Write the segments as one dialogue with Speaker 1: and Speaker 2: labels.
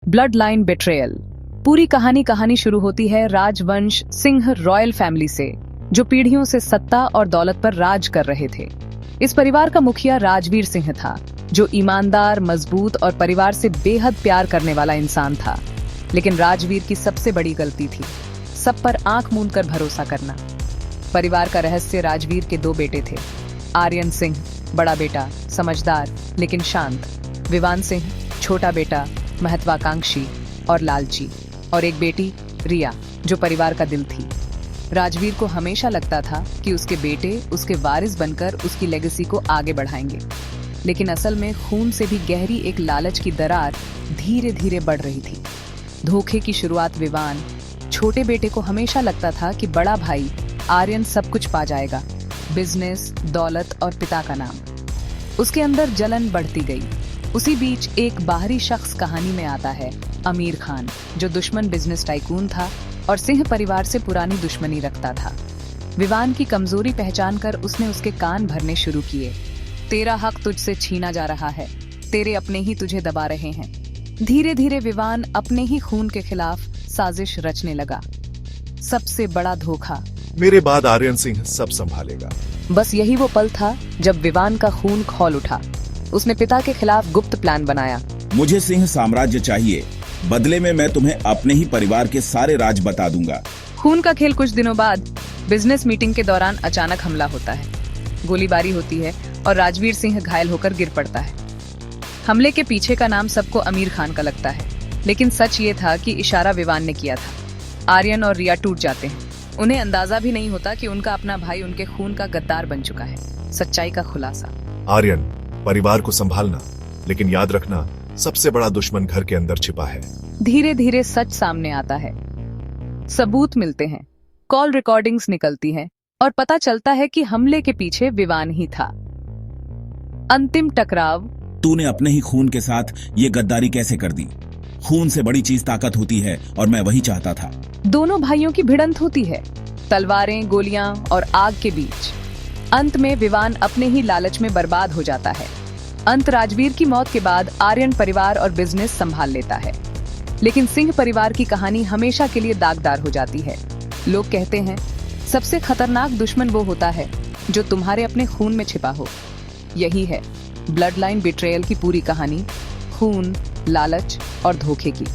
Speaker 1: Blood line betrayal. पूरी कहानी शुरू होती है राजवंश सिंह रॉयल फैमिली से, जो पीढ़ियों से सत्ता और दौलत पर राज कर रहे थे। इस परिवार का मुखिया राजवीर सिंह था, जो ईमानदार, मजबूत और परिवार से बेहद प्यार करने वाला इंसान था। लेकिन राजवीर की सबसे बड़ी गलती थी सब पर आंख मूंद कर भरोसा करना। परिवार का रहस्य राजवीर के दो बेटे थे, आर्यन सिंह बड़ा बेटा, समझदार लेकिन शांत, विवान सिंह छोटा बेटा, महत्वाकांक्षी और लालची, और एक बेटी रिया, जो परिवार का दिल थी। राजवीर को हमेशा लगता था कि उसके बेटे उसके वारिस बनकर उसकी लेगेसी को आगे बढ़ाएंगे, लेकिन असल में खून से भी गहरी एक लालच की दरार धीरे धीरे बढ़ रही थी। धोखे की शुरुआत विवान, छोटे बेटे को हमेशा लगता था कि बड़ा भाई आर्यन सब कुछ पा जाएगा, बिजनेस, दौलत और पिता का नाम। उसके अंदर जलन बढ़ती गई। उसी बीच एक बाहरी शख्स कहानी में आता है, आमिर खान, जो दुश्मन बिजनेस टाइकून था और सिंह परिवार से पुरानी दुश्मनी रखता था। विवान की कमजोरी पहचानकर उसने उसके कान भरने शुरू किए। तेरा हक तुझसे छीना जा रहा है, तेरे अपने ही तुझे दबा रहे हैं। धीरे धीरे विवान अपने ही खून के खिलाफ साजिश रचने लगा। सबसे बड़ा धोखा,
Speaker 2: मेरे बाद आर्यन सिंह सब संभालेगा।
Speaker 1: बस यही वो पल था जब विवान का खून खौल उठा। उसने पिता के खिलाफ गुप्त प्लान बनाया।
Speaker 3: मुझे सिंह साम्राज्य चाहिए, बदले में मैं तुम्हें अपने ही परिवार के सारे राज बता दूंगा।
Speaker 1: खून का खेल कुछ दिनों बाद बिजनेस मीटिंग के दौरान अचानक हमला होता है। गोलीबारी होती है और राजवीर सिंह घायल होकर गिर पड़ता है। हमले के पीछे का नाम सबको आमिर खान का लगता है, लेकिन सच ये था कि इशारा विवान ने किया था। आर्यन और रिया टूट जाते हैं। उन्हें अंदाजा भी नहीं होता कि उनका अपना भाई उनके खून का गद्दार बन चुका है। सच्चाई का खुलासा,
Speaker 2: आर्यन, परिवार को संभालना, लेकिन याद रखना सबसे बड़ा दुश्मन घर के अंदर छिपा है।
Speaker 1: धीरे धीरे सच सामने आता है। सबूत मिलते हैं, कॉल रिकॉर्डिंग्स निकलती हैं और पता चलता है कि हमले के पीछे विवान ही था। अंतिम टकराव,
Speaker 3: तूने अपने ही खून के साथ ये गद्दारी कैसे कर दी? खून से बड़ी चीज ताकत होती है और मैं वही चाहता था।
Speaker 1: दोनों भाइयों की भिड़ंत होती है, तलवारें, गोलियां और आग के बीच। अंत में विवान अपने ही लालच में बर्बाद हो जाता है। अंत राजवीर की मौत के बाद आर्यन परिवार और बिजनेस संभाल लेता है, लेकिन सिंह परिवार की कहानी हमेशा के लिए दागदार हो जाती है। लोग कहते हैं सबसे खतरनाक दुश्मन वो होता है जो तुम्हारे अपने खून में छिपा हो। यही है ब्लड लाइन बिट्रेयल की पूरी कहानी, खून, लालच और धोखे की।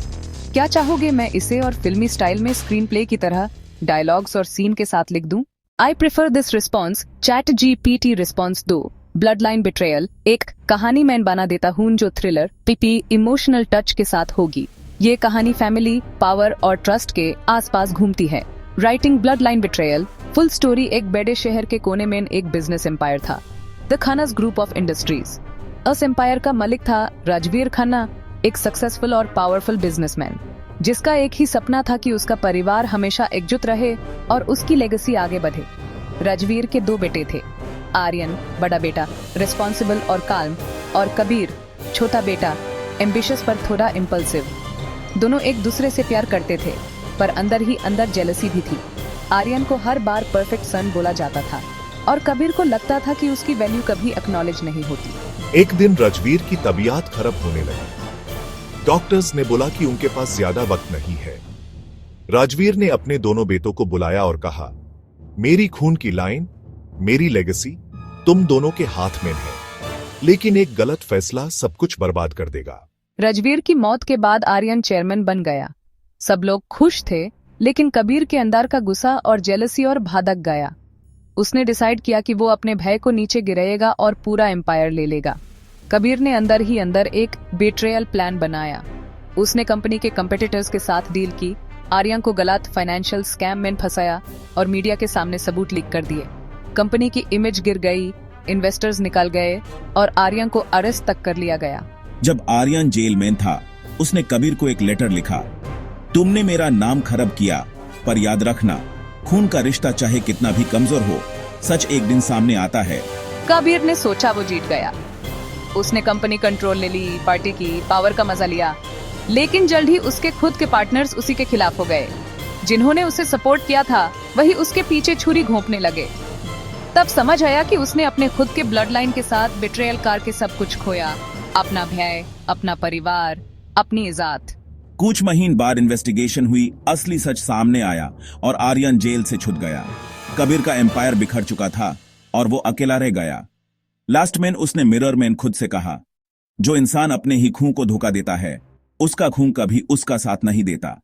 Speaker 1: क्या चाहोगे मैं इसे और फिल्मी स्टाइल में स्क्रीन प्ले की तरह डायलॉग्स और सीन के साथ लिख दूं? I prefer this response, ChatGPT response दो। ब्लड लाइन बिट्रेयल एक कहानी मैं बना देता हूँ जो थ्रिलर, पीपी, इमोशनल टच के साथ होगी। ये कहानी फैमिली, पावर और ट्रस्ट के आसपास घूमती है। Writing blood line betrayal, full story एक बड़े शहर के कोने में एक बिजनेस एम्पायर था, द खन्नास ग्रुप ऑफ इंडस्ट्रीज। उस एम्पायर का मालिक था राजवीर खन्ना, एक सक्सेसफुल और पावरफुल बिजनेसमैन, जिसका एक ही सपना था कि उसका परिवार हमेशा एकजुट रहे और उसकी लेगेसी आगे बढ़े। राजवीर के दो बेटे थे, आर्यन बड़ा बेटा, रिस्पॉन्सिबल और काल्म, और कबीर छोटा बेटा, एम्बिशियस पर थोड़ा इम्पल्सिव। दोनों एक दूसरे से प्यार करते थे, पर अंदर ही अंदर जेलसी भी थी। आर्यन को हर बार परफेक्ट सन बोला जाता था और कबीर को लगता था कि उसकी वैल्यू कभी एक्नॉलेज नहीं होती।
Speaker 2: एक दिन राजवीर की तबीयत खराब होने लगी। डॉक्टर्स ने बोला कि उनके पास ज्यादा वक्त नहीं है। राजवीर ने अपने दोनों बेटों को बुलाया और कहा, मेरी खून की लाइन, मेरी लेगेसी तुम दोनों के हाथ में है, लेकिन एक गलत फैसला सब कुछ बर्बाद कर देगा।
Speaker 1: राजवीर की मौत के बाद आर्यन चेयरमैन बन गया। सब लोग खुश थे, लेकिन कबीर के अंदर का गुस्सा और जेलसी और भादक गया। उसने डिसाइड किया कि वो अपने भाई को नीचे गिराएगा और पूरा एम्पायर ले लेगा। कबीर ने अंदर ही अंदर एक बेट्रेयल प्लान बनाया। उसने कंपनी के कंपेटिटर्स के साथ डील की, आर्यन को गलत फाइनेंशियल स्कैम में फंसाया और मीडिया के सामने सबूत लीक कर दिए। कंपनी की इमेज गिर गई, इन्वेस्टर्स निकल गए और आर्यन को अरेस्ट तक कर लिया गया।
Speaker 3: जब आर्यन जेल में था, उसने कबीर को एक लेटर लिखा, तुमने मेरा नाम खराब किया, पर याद रखना, खून का रिश्ता चाहे कितना भी कमजोर हो, सच एक दिन सामने आता है।
Speaker 1: कबीर ने सोचा वो जीत गया। उसने कंपनी कंट्रोल ले ली, पार्टी की, पावर का मजा लिया, लेकिन जल्द ही उसके खुद के पार्टनर्स उसी के खिलाफ हो गए। जिन्होंने उसे सपोर्ट किया था, वही उसके पीछे छुरी घोंपने लगे। तब समझ आया कि उसने अपने खुद के ब्लड लाइन के साथ बिट्रेयल कार के सब कुछ खोया, अपना भय, अपना परिवार, अपनी इज्जत।
Speaker 3: कुछ महीने बाद इन्वेस्टिगेशन हुई, असली सच सामने आया और आर्यन जेल से छूट गया। कबीर का एम्पायर बिखर चुका था और वो अकेला रह गया। लास्ट मैन उसने मिरर मैन खुद से कहा, जो इंसान अपने ही खून को धोखा देता है उसका खून कभी उसका साथ नहीं देता।